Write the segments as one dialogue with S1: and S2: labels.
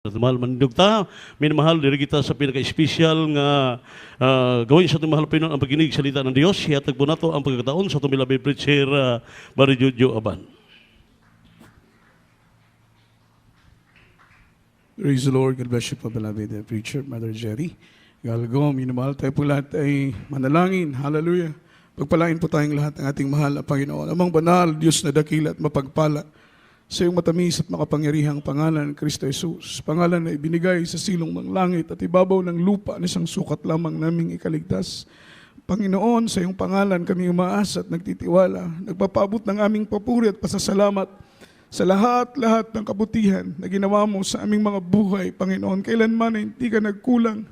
S1: Mahal manindog ta, minamahal diri kita sa pinaka-espesyal nga gawin sa ating mahal Pinoon ang pagkinig salita ng Dios. Hihatag po nato ang pagkakataon sa ating milabay preacher Barry Jojo Aban.
S2: Praise the Lord. God bless you po, beloved preacher, Mother Jerry. Galgo, minamahal tayo po lahat ay manalangin. Hallelujah. Pagpalain po tayong lahat ng ating mahal na Panginoon. Amang banal, Diyos na dakila at mapagpala sa iyong matamis at makapangyarihang pangalan, Kristo Jesus. Pangalan na ibinigay sa silong ng langit at ibabaw ng lupa na isang sukat lamang naming ikaligtas. Panginoon, sa iyong pangalan kami umaasa at nagtitiwala. Nagpapaabot ng aming papuri at pasasalamat sa lahat-lahat ng kabutihan na ginawa mo sa aming mga buhay, Panginoon. Kailanman na hindi ka nagkulang.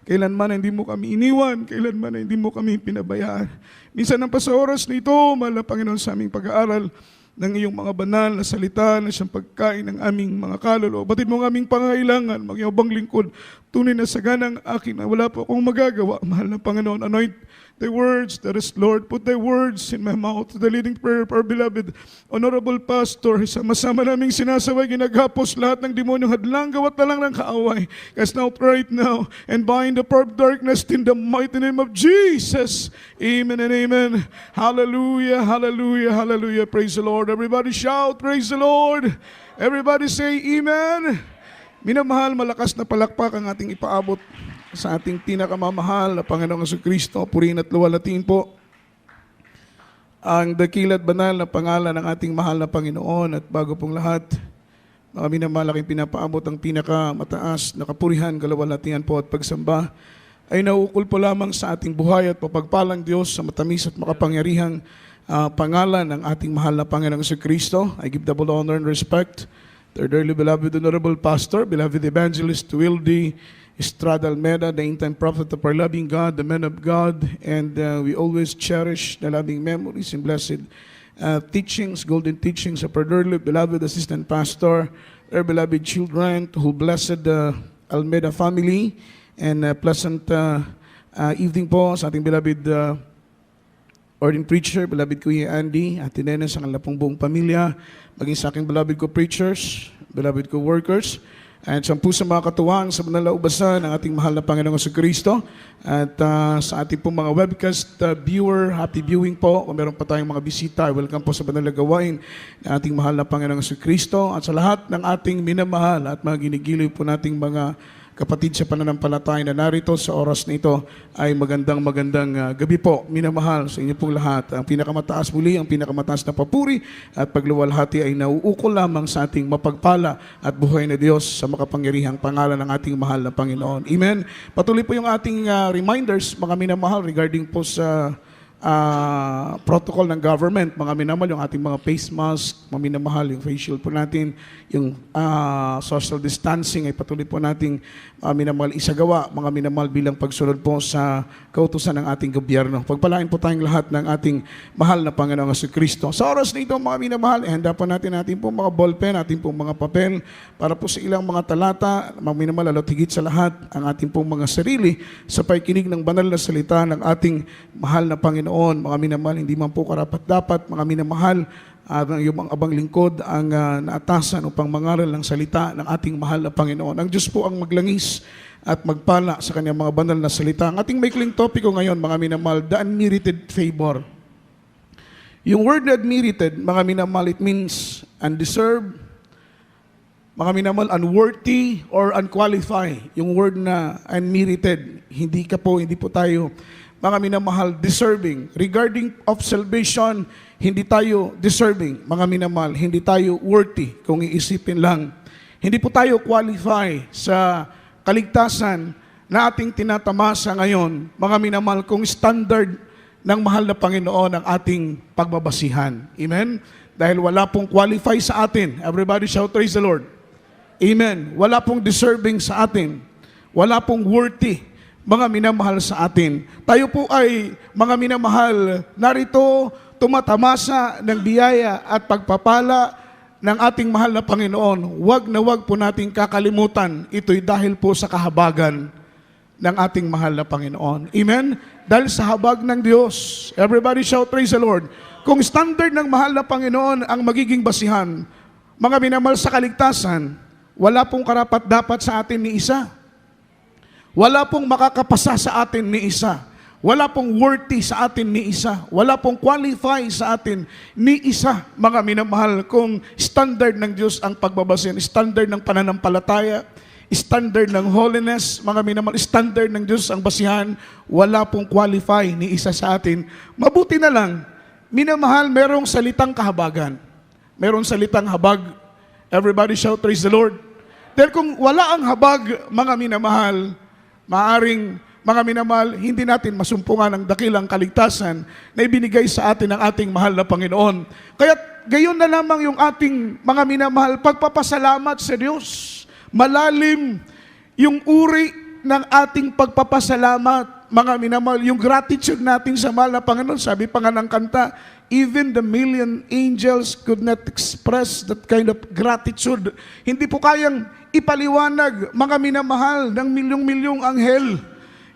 S2: Kailanman na hindi mo kami iniwan. Kailanman na hindi mo kami pinabayaan. Minsan ang sa oras na ito, mahal na Panginoon, sa aming pag-aaral ng iyong mga banal na salita na siyang pagkain ng aming mga kaluluwa. Batid mo ng aming pangailangan, magyabang lingkod, tunay na saganang akin na wala po akong magagawa. Mahal na Panginoon, anoint the words that is, Lord, put thy words in my mouth. The leading prayer of our beloved Honorable Pastor, sama-sama naming sinasaway, ginagapos lahat ng demonyong hadlang, gawat na lang ng kaaway. Cast out right now and bind the power of darkness in the mighty name of Jesus. Amen and amen. Hallelujah, hallelujah, hallelujah. Praise the Lord. Everybody shout, praise the Lord. Everybody say, amen. Minamahal, malakas na palakpak ang ating ipaabot sa ating pinakamamahal na Panginoong Jesucristo. Purihin at luwalhatiin po ang dakilat banal na pangalan ng ating mahal na Panginoon. At bago pong lahat, mga minamahal, aking pinapaabot ang pinakamataas na kapurihan, kaluwalhatian po at pagsamba ay nauukol po lamang sa ating buhay at papagpalang Diyos sa matamis at makapangyarihang pangalan ng ating mahal na Panginoong Jesucristo. I give double honor and respect to our dearly beloved Honorable Pastor, beloved Evangelist Wildy Estrada Almeida, the in-time prophet of our loving God, the man of God, and we always cherish the loving memories and blessed teachings, golden teachings of our dearly beloved Assistant Pastor, our beloved children, who blessed the Almeida family, and pleasant evening po sa ating beloved ordained preacher, beloved Kuya Andy, at Nene sa kanilang pong buong pamilya, maging sa aking beloved ko preachers, beloved ko workers, at sa puso mga katuwang sa manalaubasan ng ating mahal na Panginoong Jesucristo. At sa ating pong mga webcast viewer, happy viewing po. Kung meron pa tayong mga bisita, welcome po sa banal na gawain ng ating mahal na Panginoong Jesucristo. At sa lahat ng ating minamahal at mga ginigiliw po nating mga kapatid sa pananampalataya na narito sa oras na ito, ay magandang gabi po, minamahal sa inyo pong lahat. Ang pinakamataas muli, ang pinakamataas na papuri at pagluwalhati ay nauukol lamang sa ating mapagpala at buhay na Diyos sa makapangyarihang pangalan ng ating mahal na Panginoon. Amen. Patuloy po yung ating reminders, mga minamahal, regarding po sa protocol ng government, mga minamahal, yung ating mga face mask, mga minamahal, yung face shield po natin, yung social distancing ay patuloy po nating minamahal isagawa, mga minamahal, bilang pagsunod po sa kautusan ng ating gobyerno. Pagpalain po tayong lahat ng ating mahal na Panginoong Jesucristo. Sa oras na ito, mga minamahal, ihanda po natin po mga ballpen, ating po mga papel, para po sa ilang mga talata, mga minamahal, lalo't higit sa lahat, ang ating pong mga sarili sa pakikinig ng banal na salita ng ating mahal na Panginoon. Mga minamahal, hindi man po karapat-dapat, mga minamahal, yung mga abang lingkod ang naatasan upang mangaral ng salita ng ating mahal na Panginoon. Ang Diyos po ang maglangis at magpala sa kanyang mga banal na salita. Ang ating maikling topiko ngayon, mga minamahal, the unmerited favor. Yung word unmerited, mga minamahal, it means undeserved, mga minamahal, unworthy or unqualified. Yung word na unmerited, hindi po tayo, mga minamahal, deserving. Regarding of salvation, hindi tayo deserving. Mga minamahal, hindi tayo worthy kung iisipin lang. Hindi po tayo qualify sa kaligtasan na ating tinatamasa ngayon. Mga minamahal, kung standard ng mahal na Panginoon ang ating pagbabasihan. Amen? Dahil wala pong qualify sa atin. Everybody shout, praise the Lord. Amen. Wala pong deserving sa atin. Wala pong worthy, mga minamahal sa atin. Tayo po ay, mga minamahal, narito tumatamasa ng biyaya at pagpapala ng ating mahal na Panginoon. Huwag na huwag po nating kakalimutan. Ito'y dahil po sa kahabagan ng ating mahal na Panginoon. Amen? Dahil sa habag ng Diyos. Everybody shout, praise the Lord. Kung standard ng mahal na Panginoon ang magiging basihan, mga minamahal, sa kaligtasan, wala pong karapat-dapat sa atin ni isa. Wala pong makakapasa sa atin ni isa. Wala pong worthy sa atin ni isa. Wala pong qualify sa atin ni isa, mga minamahal, kung standard ng Diyos ang pagbabasin, standard ng pananampalataya, standard ng holiness, mga minamahal, standard ng Diyos ang basihan, wala pong qualify ni isa sa atin. Mabuti na lang, minamahal, merong salitang kahabagan. Merong salitang habag. Everybody shout, praise the Lord. Dahil kung wala ang habag, mga minamahal, maaring, mga minamahal, hindi natin masumpungan ang dakilang kaligtasan na ibinigay sa atin ng ating mahal na Panginoon. Kaya gayon na lamang yung ating mga minamahal, pagpapasalamat sa Diyos. Malalim yung uri ng ating pagpapasalamat, mga minamahal, yung gratitude natin sa mahal na Panginoon. Sabi pa nga ng kanta, even the million angels could not express that kind of gratitude. Hindi po kayang ipaliwanag, mga minamahal, ng milyong-milyong anghel,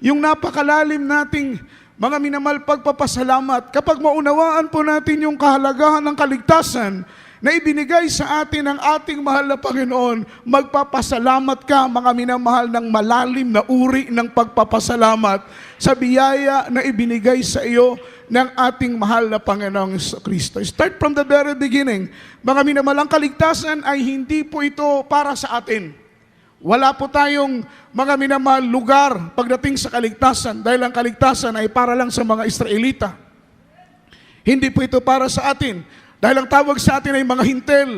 S2: yung napakalalim nating, mga minamahal, pagpapasalamat. Kapag maunawaan po natin yung kahalagahan ng kaligtasan na ibinigay sa atin ng ating mahal na Panginoon, magpapasalamat ka, mga minamahal, ng malalim na uri ng pagpapasalamat sa biyaya na ibinigay sa iyo ng ating mahal na Panginoong Kristo. Start from the very beginning. Mga minamahal, ang kaligtasan ay hindi po ito para sa atin. Wala po tayong, mga minamahal, lugar pagdating sa kaligtasan dahil ang kaligtasan ay para lang sa mga Israelita. Hindi po ito para sa atin dahil ang tawag sa atin ay mga hintel.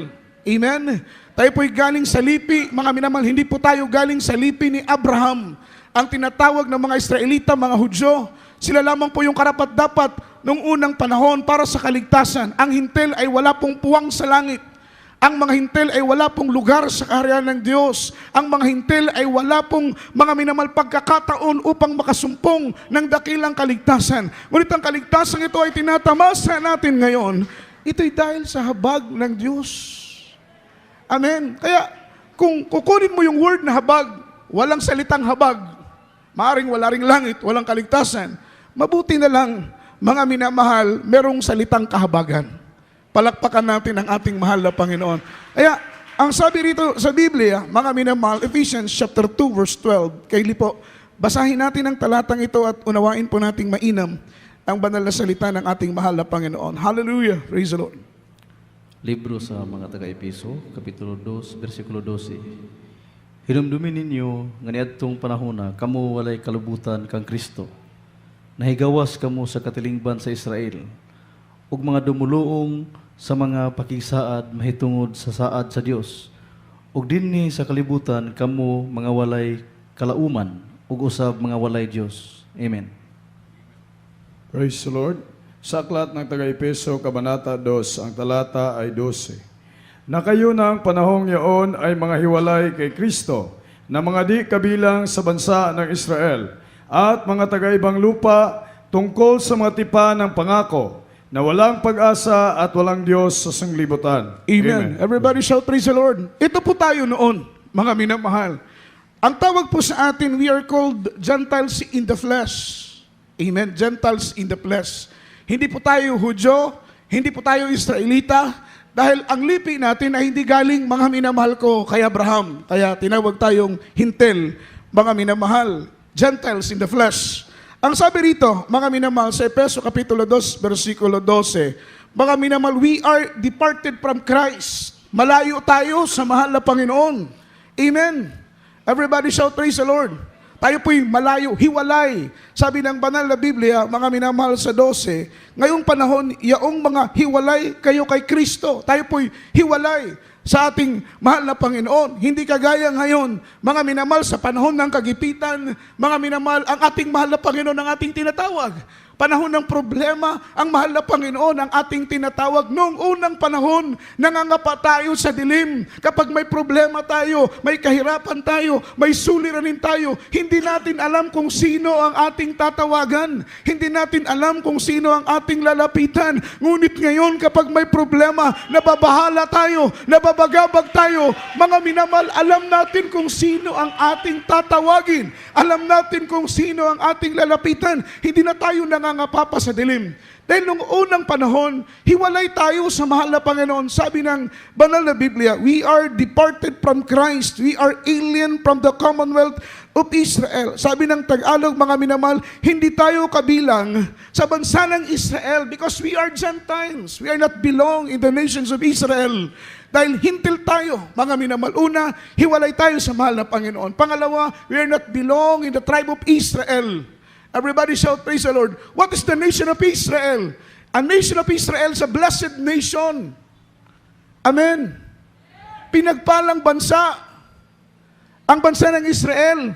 S2: Amen? Tayo po'y galing sa lipi, mga minamahal, hindi po tayo galing sa lipi ni Abraham. Ang tinatawag ng mga Israelita, mga Hudyo, sila lamang po yung karapat-dapat nung unang panahon para sa kaligtasan. Ang hintel ay wala pong puwang sa langit. Ang mga hintel ay wala pong lugar sa kaharian ng Diyos. Ang mga hintel ay wala pong, mga minamahal, pagkakataon upang makasumpong ng dakilang kaligtasan. Ngunit ang kaligtasan ito ay tinatamasa natin ngayon. Ito'y dahil sa habag ng Diyos. Amen. Kaya kung kukunin mo yung word na habag, walang salitang habag, maaring wala ring langit, walang kaligtasan, mabuti na lang, mga minamahal, merong salitang kahabagan. Palakpakan natin ang ating mahal na Panginoon. Kaya, ang sabi rito sa Biblia, mga minamahal, Ephesians chapter 2 verse 12, kay Lipo, basahin natin ang talatang ito at unawain po nating mainam ang banal na salita ng ating mahal na Panginoon. Hallelujah! Praise the Lord.
S3: Libro sa mga taga-Epeso, Kapitulo 2, versikulo 12. Hinumdumin ninyo nga niadtong panahon na kamo walay kalubutan kang Kristo. Nahigawas kamo sa katilingban sa Israel, ug mga dumuluong sa mga pakisaad mahitungod sa saad sa Dios. Ug dinhi sa kalibutan kamo mga walay kalauman ug usab mga walay Dios. Amen.
S2: Praise the Lord. Sa aklat ng taga-Epeso, Kabanata 2, ang talata ay 12. Na kayo na ang panahong yaon ay mga hiwalay kay Kristo, na mga di kabilang sa bansa ng Israel, at mga taga-ibang lupa tungkol sa mga tipa ng pangako, na walang pag-asa at walang Diyos sa sanglibutan. Amen. Everybody shout, praise the Lord. Ito po tayo noon, mga minamahal. Ang tawag po sa atin, we are called Gentiles in the flesh. Amen. Gentiles in the flesh. Hindi po tayo Hudyo, hindi po tayo Israelita, dahil ang lipi natin ay hindi galing, mga minamahal ko, kay Abraham. Kaya tinawag tayong hintel, mga minamahal, Gentiles in the flesh. Ang sabi rito, mga minamahal, sa Efeso Kapitulo 2, versikulo 12, mga minamahal, we are departed from Christ. Malayo tayo sa mahal na Panginoon. Amen. Everybody shout, praise the Lord. Tayo po'y malayo, hiwalay. Sabi ng banal na Biblia, mga minamahal sa 12, ngayong panahon, yaong mga hiwalay kayo kay Kristo. Tayo po'y hiwalay sa ating mahal na Panginoon. Hindi kagaya ngayon, mga minamahal, sa panahon ng kagipitan, mga minamahal, ang ating mahal na Panginoon ang ating tinatawag. Panahon ng problema, ang mahal na Panginoon ang ating tinatawag. Noong unang panahon, nangangapa tayo sa dilim. Kapag may problema tayo, may kahirapan tayo, may suliranin tayo, hindi natin alam kung sino ang ating tatawagan. Hindi natin alam kung sino ang ating lalapitan. Ngunit ngayon, kapag may problema, nababahala tayo, nababagabag tayo, mga minamahal, alam natin kung sino ang ating tatawagin. Alam natin kung sino ang ating lalapitan. Hindi na tayo nangangapa nangangapapa sa dilim. Dahil nung unang panahon, hiwalay tayo sa mahal na Panginoon. Sabi ng banal na Biblia, we are departed from Christ. We are alien from the commonwealth of Israel. Sabi ng Tagalog, mga minamahal, hindi tayo kabilang sa bansa ng Israel because we are Gentiles. We are not belong in the nations of Israel. Dahil hintil tayo, mga minamahal. Una, hiwalay tayo sa mahal na Panginoon. Pangalawa, we are not belong in the tribe of Israel. Everybody shout, praise the Lord. What is the nation of Israel? A nation of Israel is a blessed nation. Amen. Pinagpalang bansa. Ang bansa ng Israel.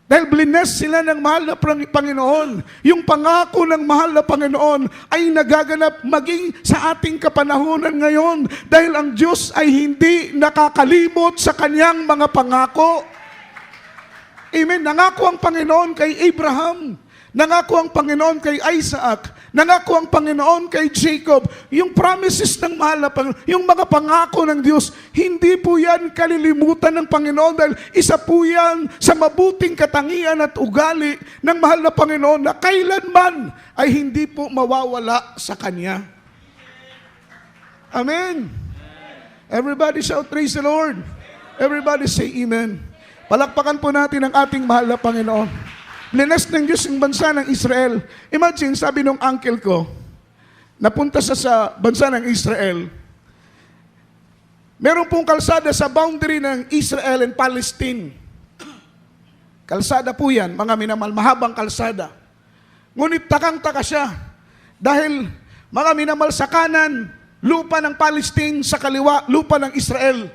S2: Dahil blines sila ng mahal na Panginoon. Yung pangako ng mahal na Panginoon ay nagaganap maging sa ating kapanahunan ngayon. Dahil ang Diyos ay hindi nakakalimot sa kanyang mga pangako. Amen. Nangako ang Panginoon kay Abraham. Nangako ang Panginoon kay Isaac. Nangako ang Panginoon kay Jacob. Yung promises ng mahal na Panginoon, yung mga pangako ng Diyos, hindi po yan kalilimutan ng Panginoon dahil isa po yan sa mabuting katangian at ugali ng mahal na Panginoon na kailanman ay hindi po mawawala sa Kanya. Amen. Everybody shout, praise the Lord. Everybody say amen. Palakpakan po natin ang ating mahal na Panginoon. Blinas ng Diyos ang bansa ng Israel. Imagine, sabi nung uncle ko, napunta siya sa bansa ng Israel. Meron pong kalsada sa boundary ng Israel and Palestine. Kalsada po yan, mga minamahal, mahabang kalsada. Ngunit takang-taka siya. Dahil, mga minamahal, sa kanan, lupa ng Palestine, sa kaliwa, lupa ng Israel.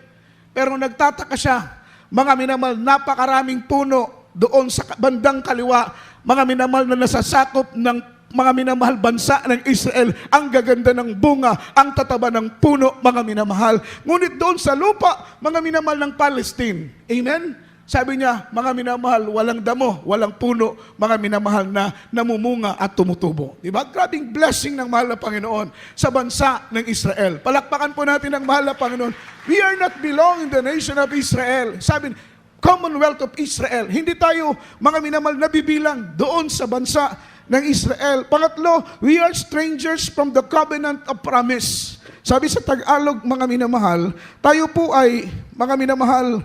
S2: Pero nagtataka siya, mga minamahal, napakaraming puno doon sa bandang kaliwa, mga minamahal na nasasakop ng mga minamahal bansa ng Israel. Ang gaganda ng bunga, ang tataba ng puno, mga minamahal. Ngunit doon sa lupa, mga minamahal ng Palestine. Amen? Sabi niya, mga minamahal, walang damo, walang puno, mga minamahal na namumunga at tumutubo. Diba? Grabing blessing ng mahal na Panginoon sa bansa ng Israel. Palakpakan po natin ang mahal na Panginoon. We are not belong in the nation of Israel. Sabi, Commonwealth of Israel. Hindi tayo, mga minamahal, nabibilang doon sa bansa ng Israel. Pangatlo, we are strangers from the covenant of promise. Sabi sa Tagalog, mga minamahal, tayo po ay, mga minamahal,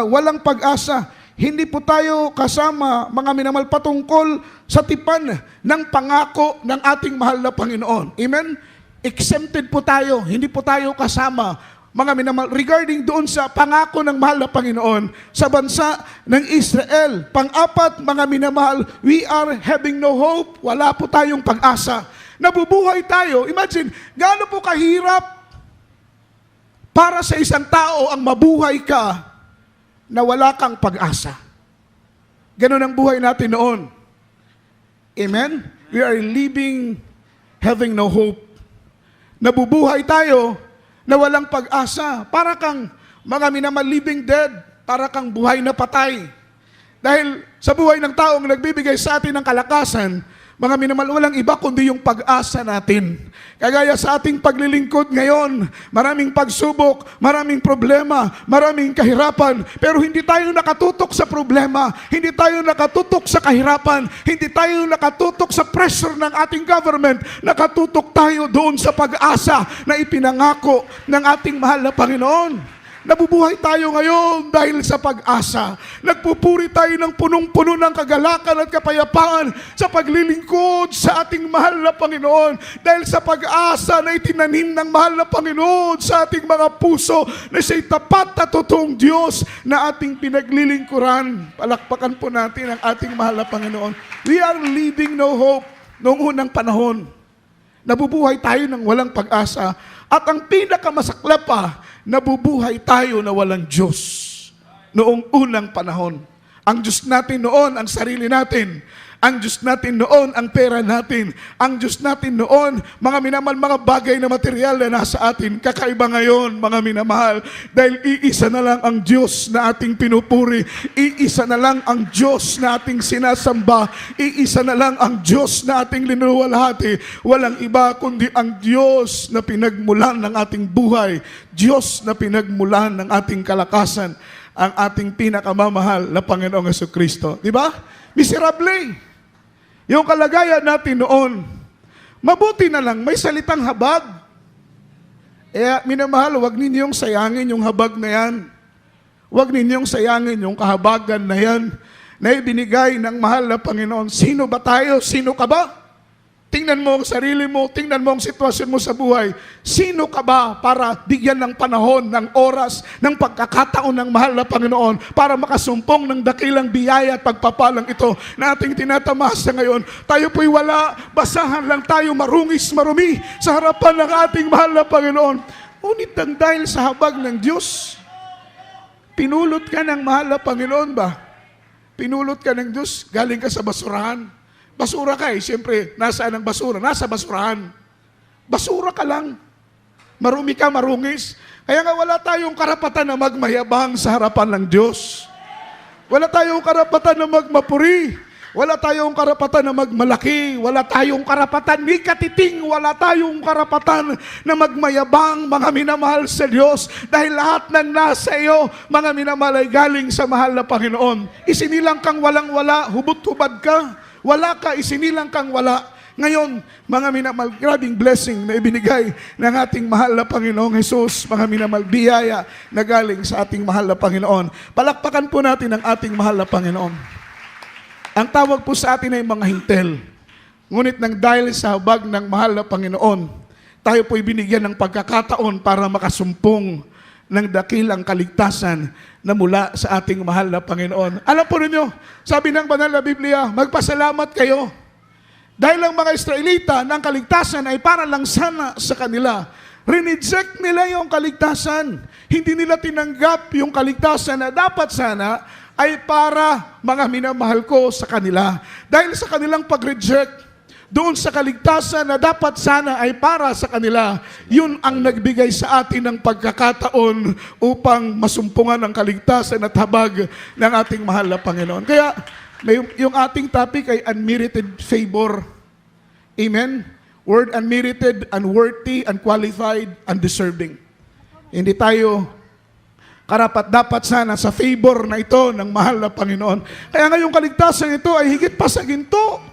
S2: walang pag-asa. Hindi po tayo kasama, mga minamahal, patungkol sa tipan ng pangako ng ating mahal na Panginoon. Amen? Exempted po tayo, hindi po tayo kasama, mga minamahal, regarding doon sa pangako ng mahal na Panginoon sa bansa ng Israel. Pang-apat, mga minamahal, we are having no hope. Wala po tayong pag-asa. Nabubuhay tayo. Imagine, gaano po kahirap para sa isang tao ang mabuhay ka na wala kang pag-asa. Ganon ang buhay natin noon. Amen? We are living, having no hope. Nabubuhay tayo na walang pag-asa. Para kang mga minamahal living dead, para kang buhay na patay. Dahil sa buhay ng taong nagbibigay sa atin ng kalakasan, mga minamahal, walang iba kundi yung pag-asa natin. Kagaya sa ating paglilingkod ngayon, maraming pagsubok, maraming problema, maraming kahirapan, pero hindi tayo nakatutok sa problema, hindi tayo nakatutok sa kahirapan, hindi tayo nakatutok sa pressure ng ating government, nakatutok tayo doon sa pag-asa na ipinangako ng ating mahal na Panginoon. Nabubuhay tayo ngayon dahil sa pag-asa. Nagpupuri tayo ng punong-puno ng kagalakan at kapayapaan sa paglilingkod sa ating mahal na Panginoon. Dahil sa pag-asa na itinanim ng mahal na Panginoon sa ating mga puso na siya'y tapat at totoong Diyos na ating pinaglilingkuran. Palakpakan po natin ang ating mahal na Panginoon. We are living no hope noong unang panahon. Nabubuhay tayo ng walang pag-asa. At ang pinakamasaklap pa, nabubuhay tayo na walang Diyos noong unang panahon. Ang Diyos natin noon, ang sarili natin. Ang Diyos natin noon, ang pera natin. Ang Diyos natin noon, mga minamahal, mga bagay na material na nasa atin. Kakaiba ngayon, mga minamahal, dahil iisa na lang ang Diyos na ating pinupuri. Iisa na lang ang Diyos na ating sinasamba. Iisa na lang ang Diyos na ating linuwalhati. Walang iba kundi ang Diyos na pinagmulan ng ating buhay. Diyos na pinagmulan ng ating kalakasan. Ang ating pinakamamahal na Panginoong Jesucristo. Di ba? Miserable. Yung kalagayan natin noon, mabuti na lang, may salitang habag. Minamahal, huwag ninyong sayangin yung habag na yan. Huwag ninyong sayangin yung kahabagan na yan na ibinigay ng mahal na Panginoon. Sino ba tayo? Sino ka ba? Tingnan mo ang sarili mo, tingnan mo ang sitwasyon mo sa buhay. Sino ka ba para bigyan ng panahon, ng oras, ng pagkakataon ng mahal na Panginoon para makasumpong ng dakilang biyaya at pagpapalang ito na ating tinatamasa ngayon? Tayo po'y wala, basahan lang tayo marungis, marumi sa harapan ng ating mahal na Panginoon. Ngunit ang dahil sa habag ng Diyos, pinulot ka ng mahal na Panginoon ba? Pinulot ka ng Diyos, galing ka sa basurahan. Basura ka siyempre, nasaan ang basura? Nasa basurahan. Basura ka lang. Marumi ka, marungis. Kaya nga wala tayong karapatan na magmayabang sa harapan ng Diyos. Wala tayong karapatan na magmapuri. Wala tayong karapatan na magmalaki. Wala tayong karapatan ni katiting. Wala tayong karapatan na magmayabang, mga minamahal sa Diyos. Dahil lahat ng nasa iyo, mga minamahal, ay galing sa mahal na Panginoon. Isinilang kang walang-wala, hubot-hubad ka. Wala ka, isinilang kang wala. Ngayon, mga minamahal, grabing blessing na ibinigay ng ating mahal na Panginoong Jesus, mga minamahal, biyaya na galing sa ating mahal na Panginoon. Palakpakan po natin ang ating mahal na Panginoon. Ang tawag po sa atin ay mga hintel. Ngunit nang dahil sa habag ng mahal na Panginoon, tayo po'y binigyan ng pagkakataon para makasumpong ng dakilang kaligtasan na mula sa ating mahal na Panginoon. Alam po ninyo, sabi ng banal na Biblia, magpasalamat kayo. Dahil ang mga Israelita ng kaligtasan ay para lang sana sa kanila. Rineject nila yung kaligtasan. Hindi nila tinanggap yung kaligtasan na dapat sana ay para mga minamahal ko sa kanila. Dahil sa kanilang pag-reject, doon sa kaligtasan na dapat sana ay para sa kanila, yun ang nagbigay sa atin ng pagkakataon upang masumpungan ang kaligtasan at habag ng ating mahal na Panginoon. Kaya, yung ating topic ay unmerited favor. Amen? Word unmerited, unworthy, unqualified, undeserving. Hindi tayo karapat-dapat sana sa favor na ito ng mahal na Panginoon. Kaya ngayong kaligtasan ito ay higit pa sa ginto.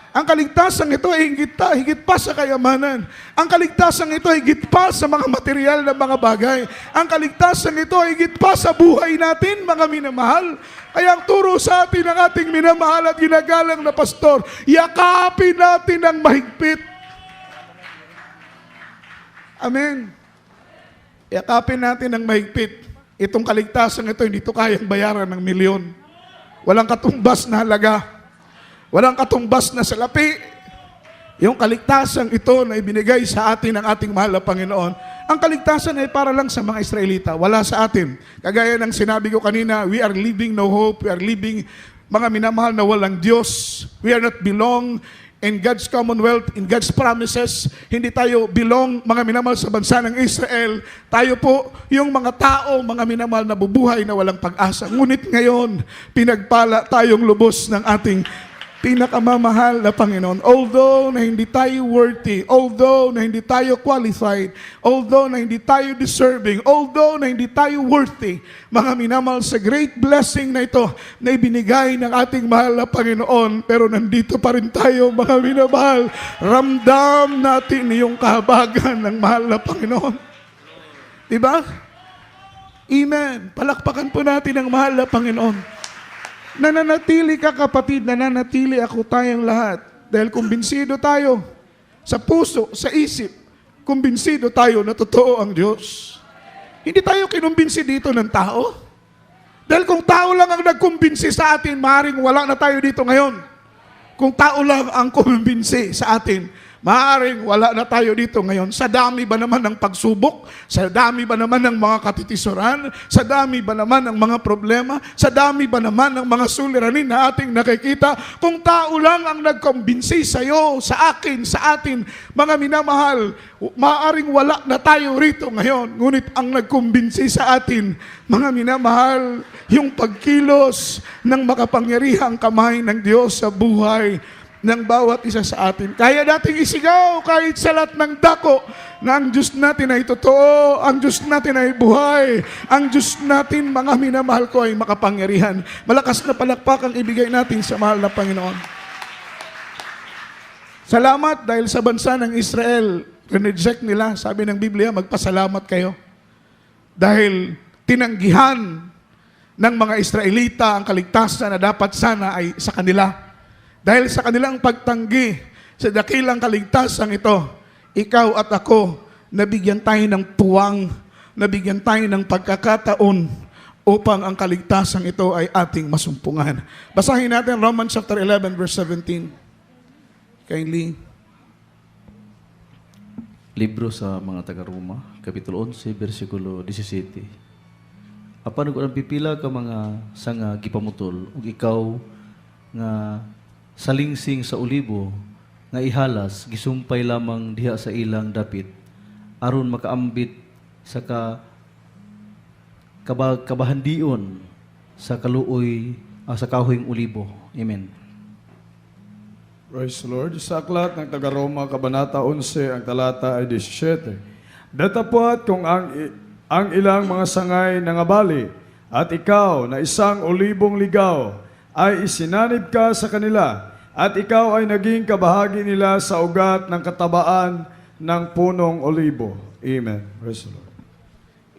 S2: Ang kaligtasan ito ay higit pa sa kayamanan. Ang kaligtasan ito ay higit pa sa mga material na mga bagay. Ang kaligtasan ito ay higit pa sa buhay natin, mga minamahal. Kaya ang turo sa atin ng ating minamahal at ginagalang na pastor, yakapin natin ang mahigpit. Amen. Yakapin natin ang mahigpit. Itong kaligtasan ito, hindi ito kayang bayaran ng milyon. Walang katumbas na halaga. Walang katumbas na salapi. Yung kaligtasan ito na ibinigay sa atin ng ating mahal na Panginoon, ang kaligtasan ay para lang sa mga Israelita, wala sa atin. Kagaya ng sinabi ko kanina, we are living no hope, we are living, mga minamahal, na walang Diyos. We are not belong in God's commonwealth, in God's promises. Hindi tayo belong, mga minamahal, sa bansa ng Israel. Tayo po, yung mga tao, mga minamahal, na bubuhay na walang pag-asa. Ngunit ngayon, pinagpala tayong lubos ng ating pinakamamahal na Panginoon. Although na hindi tayo worthy, although na hindi tayo qualified, although na hindi tayo deserving, although na hindi tayo worthy, mga minamahal, sa great blessing na ito na ibinigay ng ating mahal na Panginoon, pero nandito pa rin tayo, mga minamahal. Ramdam natin yung kahabagan ng mahal na Panginoon. Diba? Amen. Palakpakan po natin ang mahal na Panginoon. Nananatili ka, kapatid, nananatili ako, tayong lahat. Dahil kumbinsido tayo sa puso, sa isip, kumbinsido tayo na totoo ang Diyos. Hindi tayo kinumbinsi dito ng tao. Dahil kung tao lang ang nagkumbinsi sa atin, maaaring wala na tayo dito ngayon. Kung tao lang ang kumbinsi sa atin, maaaring wala na tayo dito ngayon. Sa dami ba naman ng pagsubok? Sa dami ba naman ng mga katitisuran? Sa dami ba naman ng mga problema? Sa dami ba naman ng mga suliranin na ating nakikita? Kung tao lang ang nagkumbinsi sa iyo, sa akin, sa atin, mga minamahal, maaaring wala na tayo rito ngayon. Ngunit ang nagkumbinsi sa atin, mga minamahal, yung pagkilos ng makapangyarihang kamay ng Diyos sa buhay ng bawat isa sa atin. Kaya nating isigaw kahit sa lahat ng dako na ang Diyos natin ay totoo, ang Diyos natin ay buhay, ang Diyos natin, mga minamahal ko, ay makapangyarihan. Malakas na palakpak ang ibigay natin sa mahal na Panginoon. Salamat dahil sa bansa ng Israel, rineject nila. Sabi ng Biblia, magpasalamat kayo. Dahil tinanggihan ng mga Israelita ang kaligtasan na dapat sana ay sa kanila. Dahil sa kanilang pagtanggi sa dakilang kaligtasan ito, ikaw at ako, nabigyan tayo ng puwang, nabigyan tayo ng pagkakataon upang ang kaligtasan ito ay ating masumpungan. Basahin natin Romans chapter 11 verse 17. Kindly.
S3: Libro sa mga taga-Roma, Kapitulo 11, versikulo 17. Apan kung ang pipila ka mga sanga gipamutol, ug ikaw nga salingsing sa ulibo, nga ihalas, gisumpay lamang diha sa ilang dapit, aron makaambit sa kabahandion sa kaluoy, sa kahoyng ulibo. Amen.
S4: Praise the Lord. Sa aklat ng taga-Roma, Kabanata 11, ang talata ay 17. Datapwat kung ang ilang mga sangay nangabali, at ikaw na isang olibong ligaw ay isinanib ka sa kanila, at ikaw ay naging kabahagi nila sa ugat ng katabaan ng punong olibo. Amen. Praise the Lord.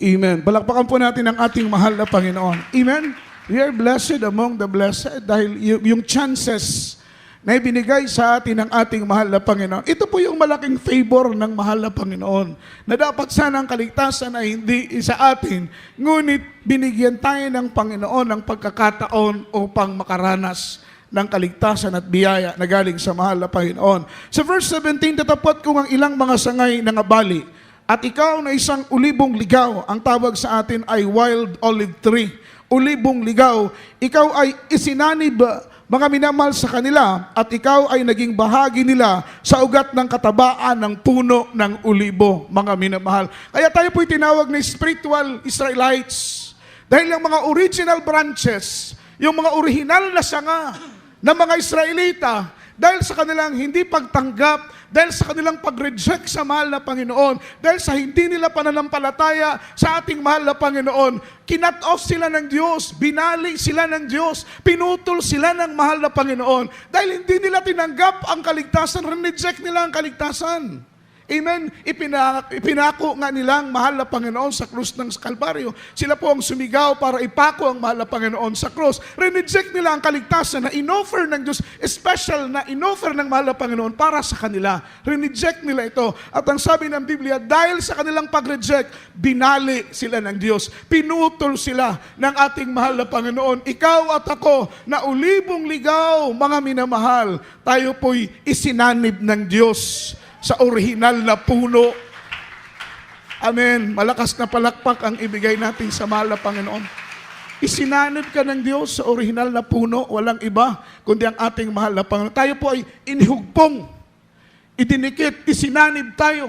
S2: Amen. Palakpakan po natin ang ating mahal na Panginoon. Amen. We are blessed among the blessed dahil yung chances na ibinigay sa atin ng ating mahal na Panginoon. Ito po yung malaking favor ng mahal na Panginoon na dapat sana ang kaligtasan ay hindi sa atin, ngunit binigyan tayo ng Panginoon ng pagkakataon upang makaranas ng kaligtasan at biyaya na galing sa mahal na Panginoon. Sa verse 17, tatapot kung ang ilang mga sangay nangabali, at ikaw na isang ulibong ligaw, ang tawag sa atin ay wild olive tree. Ulibong ligaw, ikaw ay isinanib, mga minamahal sa kanila, at ikaw ay naging bahagi nila sa ugat ng katabaan ng puno ng ulibo, mga minamahal. Kaya tayo po'y tinawag na spiritual Israelites. Dahil yung mga original branches, yung mga original na sanga ng mga Israelita, dahil sa kanilang hindi pagtanggap, dahil sa kanilang pag-reject sa mahal na Panginoon, dahil sa hindi nila pananampalataya sa ating mahal na Panginoon, kinat off sila ng Diyos, binali sila ng Diyos, pinutol sila ng mahal na Panginoon, dahil hindi nila tinanggap ang kaligtasan, reject nila ang kaligtasan. Amen? Ipinako nga nilang mahal na Panginoon sa krus ng Kalbaryo. Sila po ang sumigaw para ipako ang mahal na Panginoon sa krus. Reneject nila ang kaligtasan na inoffer ng Diyos, special na inoffer ng mahal na Panginoon para sa kanila. Reneject nila ito. At ang sabi ng Biblia, dahil sa kanilang pag-reject, binali sila ng Diyos. Pinutol sila ng ating mahal na Panginoon. Ikaw at ako, na ulibong ligaw, mga minamahal, tayo po'y isinanib ng Diyos sa orihinal na puno. Amen. Malakas na palakpak ang ibigay natin sa mahal na Panginoon. Isinanib ka ng Diyos sa orihinal na puno, walang iba, kundi ang ating mahal na Panginoon. Tayo po ay inihugpong, idinikit, isinanib tayo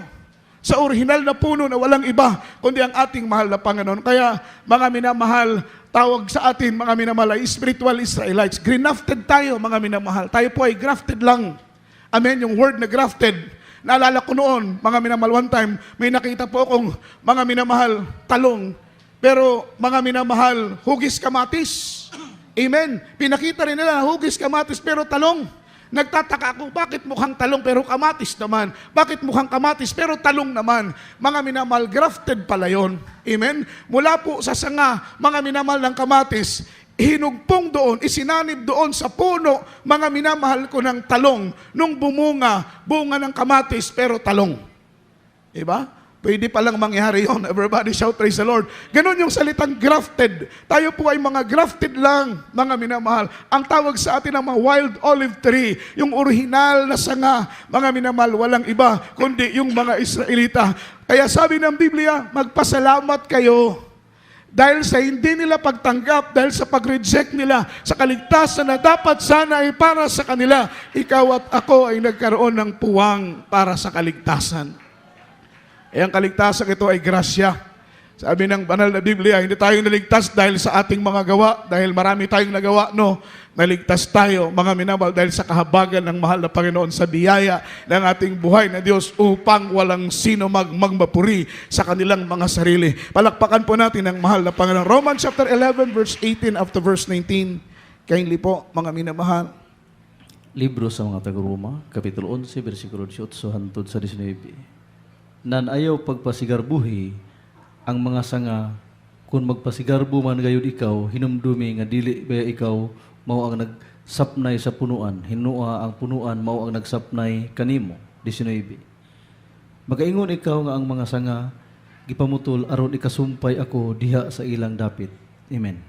S2: sa orihinal na puno na walang iba, kundi ang ating mahal na Panginoon. Kaya, mga minamahal, tawag sa atin, mga minamahal, ay spiritual Israelites. Grafted tayo, mga minamahal. Tayo po ay grafted lang. Amen. Yung word na grafted, naalala ko noon, mga minamahal, one time, may nakita po akong mga minamahal, talong. Pero mga minamahal, hugis kamatis. Amen. Pinakita rin nila, hugis kamatis pero talong. Nagtataka ako, bakit mukhang talong pero kamatis naman? Bakit mukhang kamatis pero talong naman? Mga minamahal, grafted pala yun. Amen. Mula po sa sanga, mga minamahal ng kamatis, hinugpong doon, isinanib doon sa puno, mga minamahal ko ng talong, nung bunga ng kamatis, pero talong. Diba? Pwede palang mangyari yon. Everybody shout, praise the Lord. Ganon yung salitang grafted. Tayo po ay mga grafted lang, mga minamahal. Ang tawag sa atin ng mga wild olive tree, yung original na sanga, mga minamahal, walang iba, kundi yung mga Israelita. Kaya sabi ng Biblia, magpasalamat kayo dahil sa hindi nila pagtanggap, dahil sa pag-reject nila sa kaligtasan na dapat sana ay para sa kanila, ikaw at ako ay nagkaroon ng puwang para sa kaligtasan. E ang kaligtasan ito ay grasya. Sabi ng banal na Biblia, hindi tayo naligtas dahil sa ating mga gawa, dahil marami tayong nagawa, no? Naligtas tayo, mga minamahal, dahil sa kahabagan ng mahal na Panginoon sa biyaya ng ating buhay na Diyos upang walang sino magmapuri sa kanilang mga sarili. Palakpakan po natin ang mahal na Panginoon. Romans chapter 11, verse 18 up to verse 19. Kindly po, mga minamahal.
S3: Libro sa mga taga-Roma, Kapitulo 11, versikulo 18 hangtod sa 19. Nan ayaw pagpasigarbuhi ang mga sanga, kung magpasigarbo man gayud ikaw, hinumdumi nga dili ba ikaw mao ang nagsapnay sa punuan, hinua ang punuan mao ang nagsapnay kanimo. 19. Magaingon ikaw nga ang mga sanga gipamutol aron ikasumpay ako diha sa ilang dapit. Amen.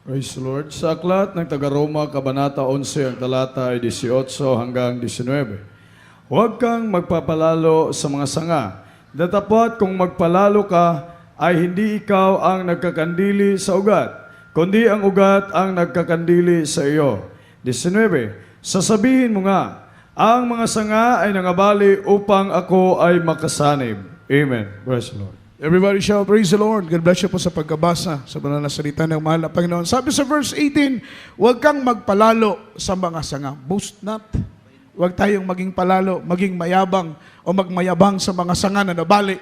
S4: Praise the Lord. Sa aklat ng taga-Roma, Kabanata 11, ang talata ay 18 hanggang 19. Huwag kang magpapalalo sa mga sanga. Datapat kung magpalalo ka, ay hindi ikaw ang nagkakandili sa ugat, kundi ang ugat ang nagkakandili sa iyo. 19. Sasabihin mo nga, ang mga sanga ay nangabali upang ako ay makasanib. Amen. Praise the Lord.
S2: Everybody shout, praise the Lord. God bless you po sa pagkabasa sa banal na salita ng mahal na Panginoon. Sabi sa verse 18, huwag kang magpalalo sa mga sanga. Boast not. Huwag tayong maging palalo, maging mayabang o magmayabang sa mga sanga na nabali.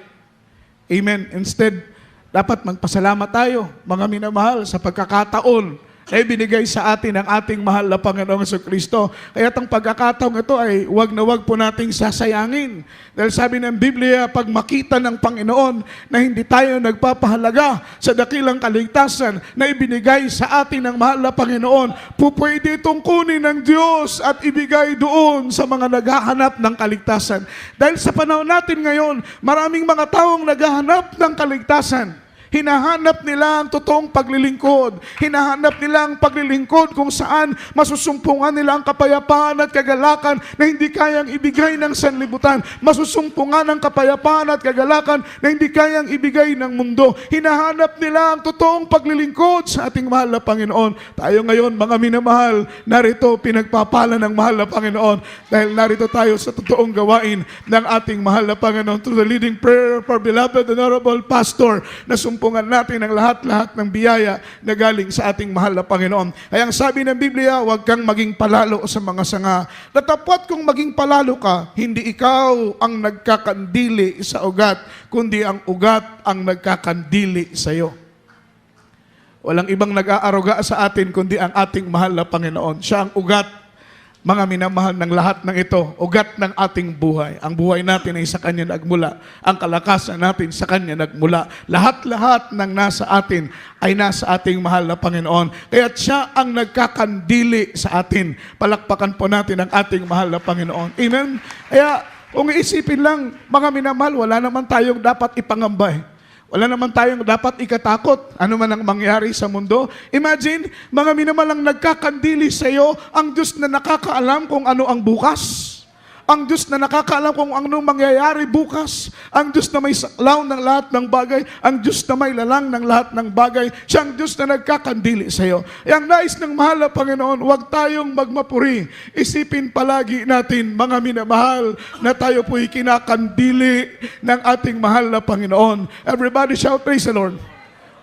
S2: Amen. Instead, dapat magpasalamat tayo, mga minamahal, sa pagkakataon na ibinigay sa atin ng ating mahal na Panginoong Jesucristo. Kaya itong pagkakataong ito ay wag na wag po nating sasayangin. Dahil sabi ng Biblia, pag makita ng Panginoon na hindi tayo nagpapahalaga sa dakilang kaligtasan na ibinigay sa atin ng mahal na Panginoon, pupwede itong kunin ng Diyos at ibigay doon sa mga naghahanap ng kaligtasan. Dahil sa panahon natin ngayon, maraming mga taong naghahanap ng kaligtasan. Hinahanap nila ang totoong paglilingkod. Hinahanap nila ang paglilingkod kung saan masusumpungan nila ang kapayapaan at kagalakan na hindi kayang ibigay ng sanlibutan. Masusumpungan ang kapayapaan at kagalakan na hindi kayang ibigay ng mundo. Hinahanap nila ang totoong paglilingkod sa ating mahal na Panginoon. Tayo ngayon, mga minamahal, narito pinagpapala ng mahal na Panginoon dahil narito tayo sa totoong gawain ng ating mahal na Panginoon through the leading prayer of our beloved Honorable Pastor na sumpungan natin ang lahat-lahat ng biyaya na galing sa ating mahal na Panginoon. Kaya ang sabi ng Biblia, huwag kang maging palalo sa mga sanga. Datapwat kung maging palalo ka, hindi ikaw ang nagkakandili sa ugat, kundi ang ugat ang nagkakandili sa iyo. Walang ibang nag-aaruga sa atin kundi ang ating mahal na Panginoon. Siya ang ugat, mga minamahal ng lahat ng ito, ugat ng ating buhay. Ang buhay natin ay sa Kanya nagmula. Ang kalakasan natin sa Kanya nagmula. Lahat-lahat ng nasa atin ay nasa ating mahal na Panginoon. Kaya siya ang nagkakandili sa atin. Palakpakan po natin ang ating mahal na Panginoon. Amen? Kaya kung iisipin lang, mga minamahal, wala naman tayong dapat ipangambay. Wala naman tayong dapat ikatakot. Ano man ang mangyari sa mundo. Imagine, mga minamalang nagkakandili sa iyo, ang Diyos na nakakaalam kung ano ang bukas. Ang Diyos na nakakaalam kung ano mangyayari bukas. Ang Diyos na may saklaw ng lahat ng bagay. Ang Diyos na may lalang ng lahat ng bagay. Siya ang Diyos na nagkakandili sa iyo. Ang nais ng mahal na Panginoon, huwag tayong magmapuri. Isipin palagi natin, mga minamahal, na tayo po'y kinakandili ng ating mahal na Panginoon. Everybody shout, praise the Lord.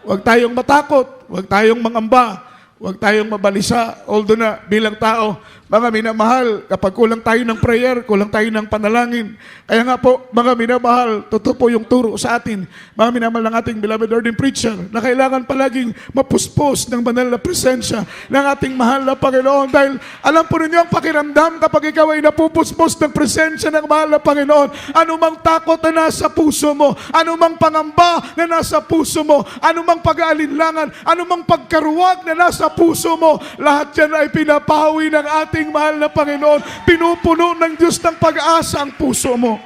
S2: Huwag tayong matakot. Huwag tayong mangamba. Huwag tayong mabalisa. Although na bilang tao, mga minamahal, kapag kulang tayo ng prayer, kulang tayo ng panalangin. Kaya nga po, mga minamahal, totoo po yung turo sa atin, mga minamahal ng ating beloved ordained preacher, na kailangan palaging mapuspos ng banal na presensya ng ating mahal na Panginoon. Dahil alam po ninyo ang pakiramdam kapag ikaw ay napupuspos ng presensya ng mahal na Panginoon. Anumang takot na nasa puso mo, anumang pangamba na nasa puso mo, anumang pag-aalinlangan, anumang pagkaruwag na nasa puso mo, lahat yan ay pinapawi ng ating mahal na Panginoon. Pinupuno ng Diyos ng pag-asa ang puso mo.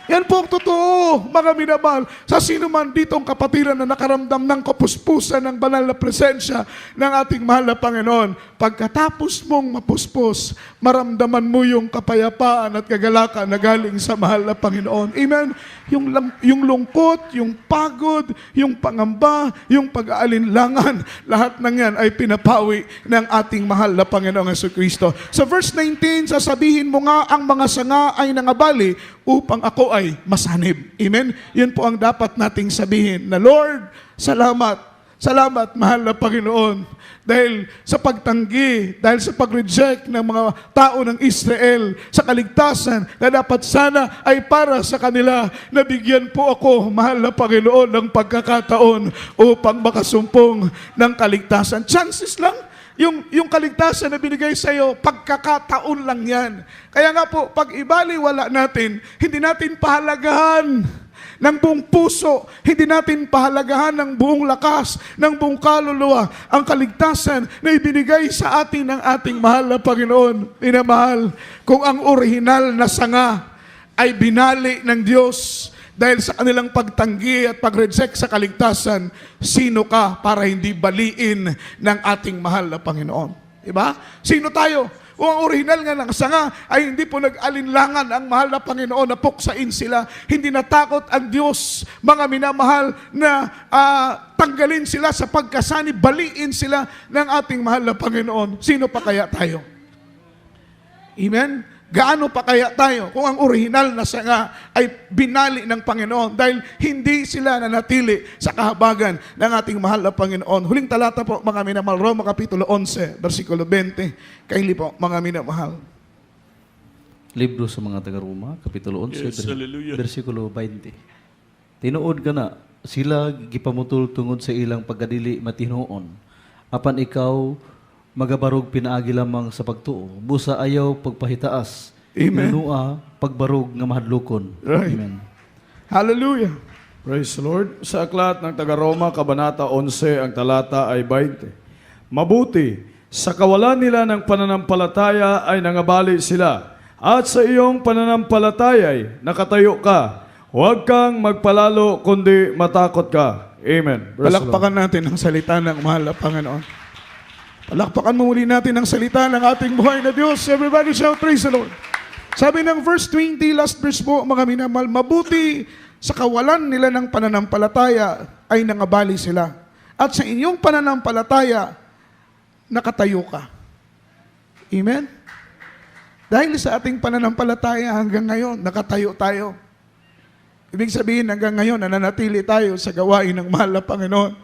S2: Yan po ang totoo, mga minamahal. Sa sino man dito ang kapatiran na nakaramdam ng kapuspusan ng banal na presensya ng ating mahal na Panginoon, pagkatapos mong mapuspos, maramdaman mo yung kapayapaan at kagalakan na galing sa mahal na Panginoon. Amen? Yung lungkot, yung pagod, yung pangamba, yung pag-aalinlangan, lahat ng yan ay pinapawi ng ating mahal na Panginoong Jesucristo. Sa verse 19, sasabihin mo nga ang mga sanga ay nangabali upang ako ay masanib. Amen? Yun po ang dapat nating sabihin na, Lord, salamat Salamat, mahal na Panginoon, dahil sa pagtanggi, dahil sa pag-reject ng mga tao ng Israel sa kaligtasan na dapat sana ay para sa kanila. Nabigyan po ako, mahal na Panginoon, ng pagkakataon upang makasumpong ng kaligtasan. Chances lang, yung kaligtasan na binigay sa iyo, pagkakataon lang yan. Kaya nga po, pag ibaliwala natin, hindi natin pahalagahan ng buong puso, hindi natin pahalagahan ng buong lakas, ng buong kaluluwa, ang kaligtasan na ibinigay sa atin ng ating mahal na Panginoon. Minamahal, kung ang orihinal na sanga ay binali ng Diyos dahil sa kanilang pagtanggi at pag-reject sa kaligtasan, sino ka para hindi baliin ng ating mahal na Panginoon? Diba? Sino tayo? O ang orihinal nga ng sanga ay hindi po nag-alinlangan ang mahal na Panginoon na puksain sila. Hindi natakot ang Diyos, mga minamahal, na tanggalin sila sa pagkasani, baliin sila ng ating mahal na Panginoon. Sino pa kaya tayo? Amen? Gaano pa kaya tayo kung ang orihinal na sanga ay binali ng Panginoon dahil hindi sila nanatili sa kahabagan ng ating mahal na Panginoon. Huling talata po, mga minamahal, Roma Kapitulo 11, versikulo 20. Kaili po, mga minamahal.
S3: Libro sa mga taga-Roma, Kapitulo 11,
S1: Yes, hallelujah.
S3: versikulo 20. Tinuod ka na, sila gipamutul tungod sa ilang pagkadili matinuon. Apan ikaw, magabarog pinaagi lamang sa pagtuo. Busa ayaw pagpahitaas.
S2: Amen.
S3: Nunua, pagbarog nga mahadlokon.
S2: Right.
S3: Amen.
S2: Hallelujah.
S4: Praise the Lord. Sa aklat ng taga-Roma, Kabanata 11, ang talata ay 20. Mabuti, sa kawalan nila ng pananampalataya ay nangabali sila. At sa iyong pananampalataya'y nakatayo ka. Huwag kang magpalalo, kundi matakot ka. Amen. Praise the Lord.
S2: Palakpakan natin ang salita ng mahal na Panginoon. Palakpakan mo muli natin ang salita ng ating buhay na Diyos. Everybody shout, praise the Lord. Sabi ng verse 20, last verse po, mga minamahal, mabuti sa kawalan nila ng pananampalataya ay nangabali sila. At sa inyong pananampalataya, nakatayo ka. Amen? Dahil sa ating pananampalataya hanggang ngayon, nakatayo tayo. Ibig sabihin, hanggang ngayon, nananatili tayo sa gawain ng mahal na Panginoon.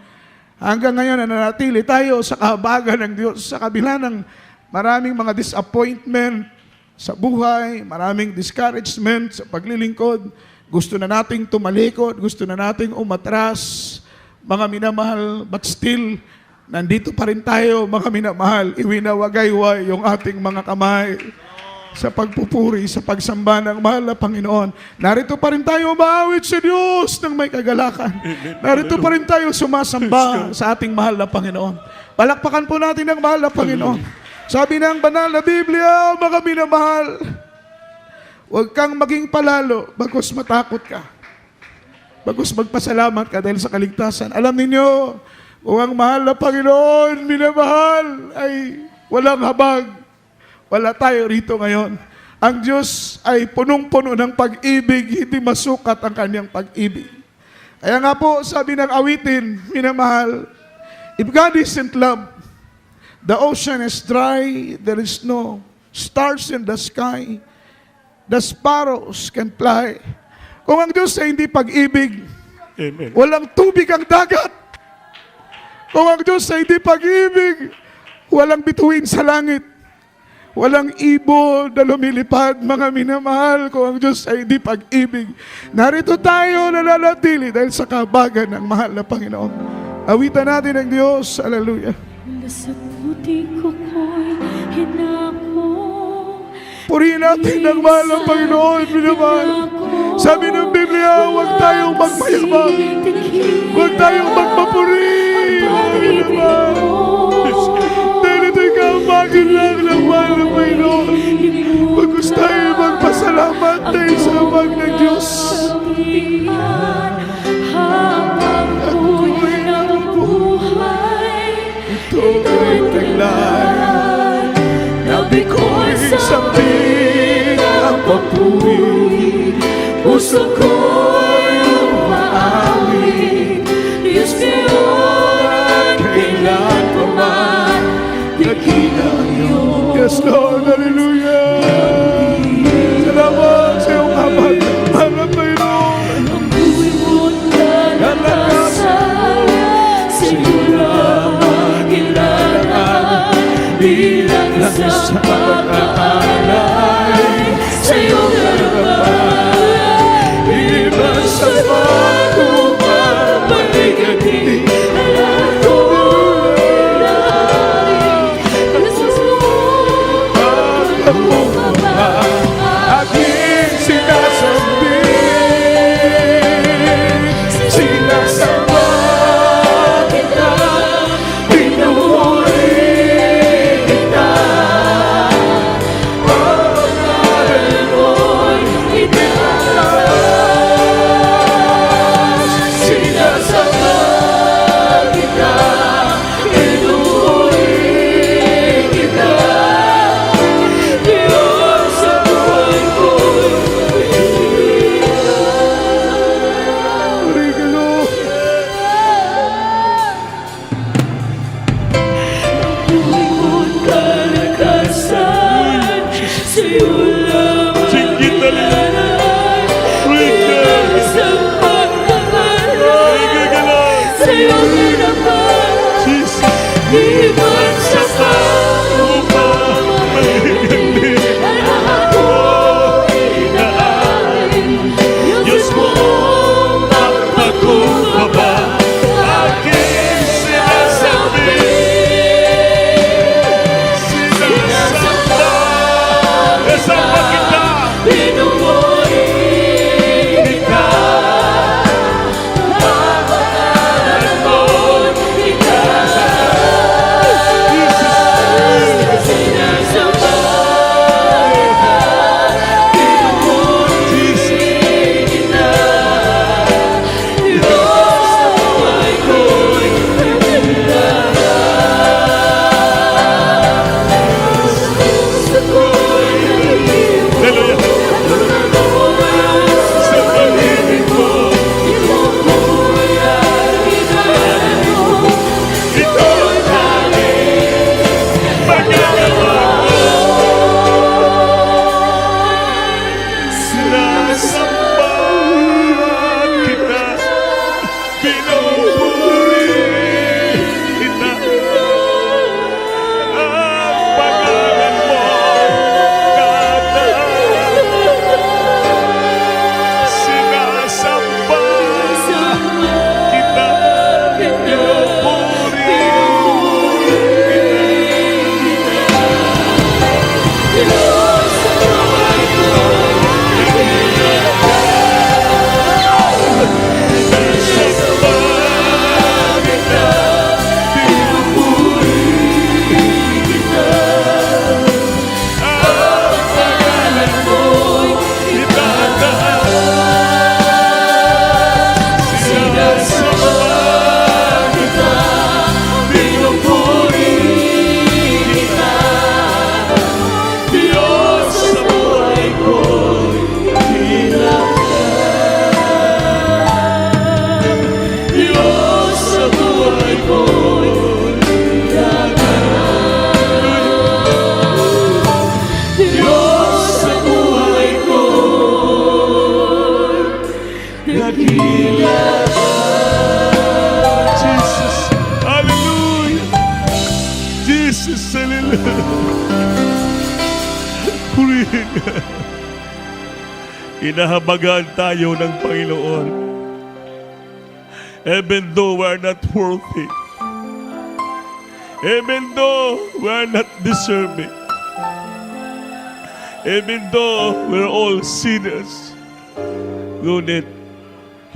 S2: Hanggang ngayon, nananatili tayo sa kahabagan ng Diyos sa kabila ng maraming mga disappointment sa buhay, maraming discouragement sa paglilingkod. Gusto na nating tumalikod, gusto na nating umatras, mga minamahal, but still, nandito pa rin tayo, mga minamahal, iwinawagayway yung ating mga kamay sa pagpupuri, sa pagsamba ng mahal na Panginoon. Narito pa rin tayo umaawit sa Diyos ng may kagalakan. Narito pa rin tayo sumasamba sa ating mahal na Panginoon. Palakpakan po natin ang mahal na Panginoon. Sabi ng banal na Biblia, mga minamahal, huwag kang maging palalo, bagkus matakot ka. Bagkus magpasalamat ka dahil sa kaligtasan. Alam ninyo, kung ang mahal na Panginoon, minamahal, ay walang habag. Wala tayo rito ngayon. Ang Diyos ay punong-puno ng pag-ibig, hindi masukat ang kanyang pag-ibig. Kaya nga po, sabi ng awitin, minamahal, if God isn't love, the ocean is dry, there is no stars in the sky, the sparrows can fly. Kung ang Diyos ay hindi pag-ibig,
S1: Amen.
S2: walang tubig ang dagat. Kung ang Diyos ay hindi pag-ibig, walang bituin sa langit. Walang ibon na lumilipad, mga minamahal, kung ang Diyos ay di pag-ibig. Narito tayo nananatili dahil sa kahabagan ng mahal na Panginoon. Awitan natin ang Diyos. Hallelujah.
S5: Sa puti ko ko'y hinako.
S2: Purihin natin ang mahal na Panginoon, minamahal. Sabi ng Biblia, huwag tayong magmayabang. Huwag tayong magpapuri. Minamahal. Dahil ito'y kahabagan lang ng mahal na Panginoon. Bagkus tayo magpasalamat dahil sa habag ng Diyos.
S5: Habang ko'y nabubuhay,
S2: Ito'y taglay.
S5: nabi ko'y
S2: Sabihin ang papuri.
S5: puso ko'y umaawit. Diyos ngayon, kailan pa man, dakila yun.
S2: Yes, Lord. Hallelujah. Salamat sa iyong habag. Mahal na Panginoon.
S5: Ang buhay mo't kalakasan, sa iyo sa pag-aalay sa iyong harapan. Iba sa pagpapaligati ang lahat ko'y nari. Jesus mo, pagpapababa.
S4: Aking sinasabi,
S5: Sinasamba kita, pinupuri kita. Pag-aaral ko'y itaas. Sinasamba kita, pinupuri kita. Diyos sa buhay ko'y Buhay ko'y kalakasan, sa'yo lamang
S1: Singgit na rin.
S5: inaray.
S1: Ringgan.
S5: Isang pagkakaroon,
S1: Ringgan.
S5: sa'yo hinapan.
S1: Jesus.
S5: Iban sa pagpapaligati ang lahat ko'y inaalin. Diyos mo, magpakumbaba.
S1: Aking sinasabi, sinasamba, kasama kita.
S5: Pinupuri kita, pag-aaral ko'y itaas. Sinasamba kita, pinupuri kita. Diyos sa buhay ko'y Sa ko'y naiiwan.
S1: Hallelujah.
S5: Sa pag-ibig mo, iyong buhay ay inano. Ito'y tanging pagkakataon.
S1: Sinasamba kita, pinupuri kita. Ang pangalan mo, kada. Sinasamba kita, pinupuri
S5: Diyos sa buhay ko'y Diyos sa buhay ko'y Diyos sa buhay ko'y dakila.
S1: Jesus. Hallelujah. Jesus. Hallelujah. Purihin. Inahabagan tayo ng Panginoon. Even though we're not worthy. Even though we're not deserving. Even though we're all sinners. Ngunit,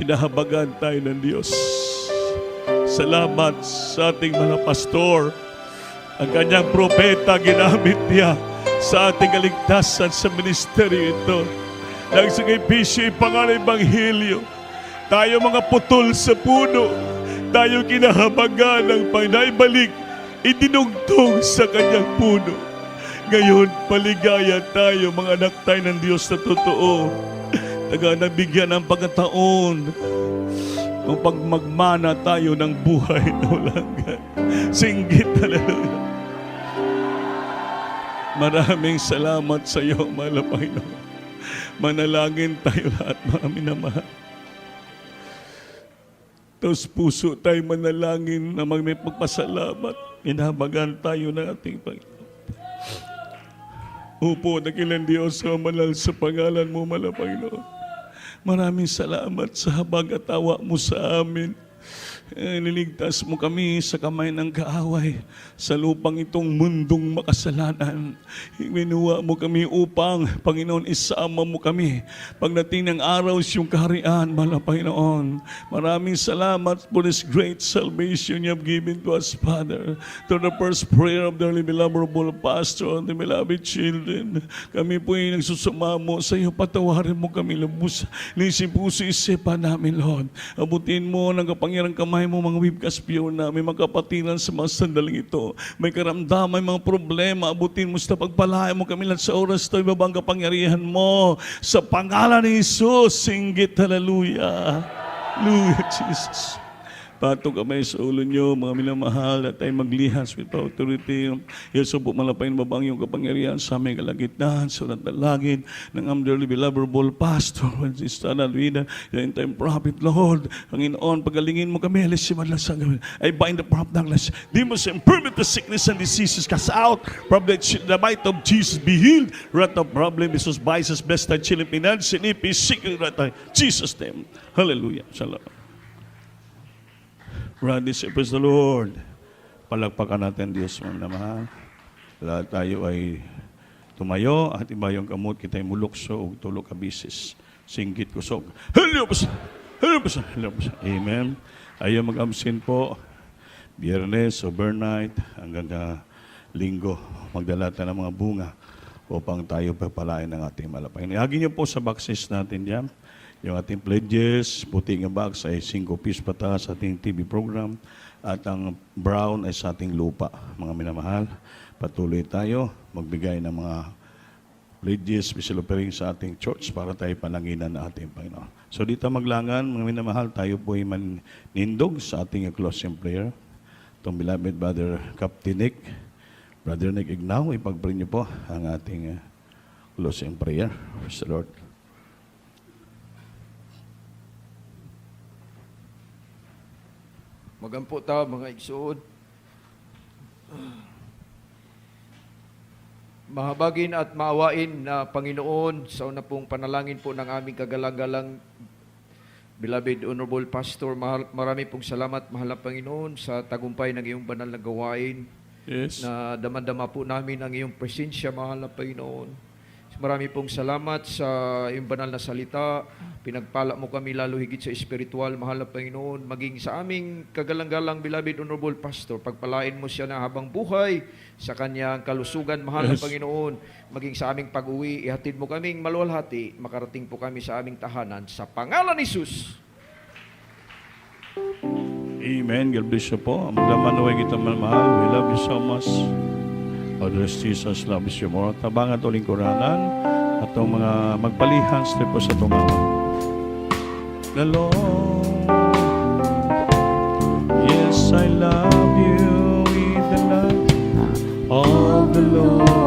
S1: hinahabagan tayo ng Diyos. Salamat sa ating mga pastor. Ang kanyang propeta ginamit niya sa ating kaligtasan sa ministeryo ito. Nagsagay-bisyo ipangalan Ebanghelyo. Tayo mga putol sa puno. Tayo kinahabagan ng Panginoon. Idinugtong sa kanyang puno. Ngayon, paligaya tayo, mga anak tayo ng Diyos na totoo. Nabigyan ng pagkataon kung pagmagmana tayo ng buhay na walang singgit. Hallelujah. Maraming salamat sa iyo, mahal na Panginoon. Manalangin tayo lahat, mga minamahal. Tapos puso tayo manalangin na magpagpasalamat. Inahabagan tayo ng ating Panginoon. Upo, dakilang Diyos, sa manal sa pangalan mo, Panginoon. Maraming salamat sa habag at awa mo sa amin. Niligtas mo kami sa kamay ng kaaway sa lupang itong mundong makasalanan. Minuha mo kami upang, Panginoon, isama mo kami pagdating ng araw sa iyong kaharian, mahal na Panginoon. Maraming salamat for this great salvation you have given to us, Father. To the first prayer of the beloved pastor and the beloved children, kami po ay nagsusumamo sa iyo. Patawarin mo kami lubos. Lisip puso isipan namin, Lord. Abutin mo ng kapangyarang kamay mo mga webcast viewer na may magkapatiran sa mga sandaling ito. May karamdaman, may mga problema. Abutin mo sa pagpalain mo kami lahat sa oras ito. Ibabang kapangyarihan mo. Sa pangalan ni Jesus, singgit, hallelujah. Hallelujah, Jesus. Patong kamay sa ulo nyo, mga minamahal, at tayo maglihas with authority. Yeso po malapain mabang yung kapangyarihan sa aming kalagitnaan, sulat na langit, ng dearly beloved pastor, when si Stana Luida, yung time prophet, Lord, Panginoon, pagalingin mo kami, alis si Madlas ang gawin. I bind the prophet Douglas. Demons and permit the sickness and diseases cast out from the might of Jesus be healed. Rat of problem, Jesus vices, best and chilling pinad, sinipi, sick, Jesus name. Hallelujah. Shalom. Brothers, praise the Lord. Palagpakan natin Diyos, mga namahal. Lahat tayo ay tumayo at iba yung kamot, kita'y mulukso o tulog kabisis. Singgit kusog. Amen. Ayaw mag-absent po. Biyernes, overnight, hanggang linggo. Magdala tayo ng mga bunga upang tayo pagpalain ng ating malapay. Iagin niyo po sa boxes natin diyan. Yung ating pledges, puti nga box ay 5 piso pataas sa ating TV program at ang brown ay sa ating lupa. Mga minamahal, patuloy tayo magbigay ng mga pledges, special offering sa ating church para tayo pananginan ng ating Panginoon. So dito maglangan, mga minamahal, tayo po ay manindog sa ating closing prayer. Itong beloved Brother Captain Nick, Brother Nick Ignaw, ipag-bring niyo po ang ating closing prayer. Praise the Lord.
S6: Magampo ta mga igsoon. Mahabagin at maawain na Panginoon sa una pong panalangin po ng aming kagalang-galang beloved Honorable Pastor. Marami pong salamat, mahal na Panginoon, sa tagumpay ng iyong banal na gawain.
S1: Yes.
S6: Na damandama po namin ang iyong presensya, mahal na Panginoon. Marami pong salamat sa iyong banal na salita. Pinagpala mo kami lalo higit sa espiritual, mahal na Panginoon. Maging sa aming kagalang-galang beloved Honorable Pastor, pagpalain mo siya na habang buhay sa kanyang kalusugan, mahal na Panginoon. Maging sa aming pag-uwi, ihatid mo kaming maluwalhati, makarating po kami sa aming tahanan. Sa pangalan ni Jesus.
S1: Amen. God bless you po. Magdamanaway kita mahal. We love you so much. Others Jesus loves you more. Tabangan ito lingkuranan at itong mga magpalihan strip po sa tumawa. The Lord, yes, I love you with the love of the Lord.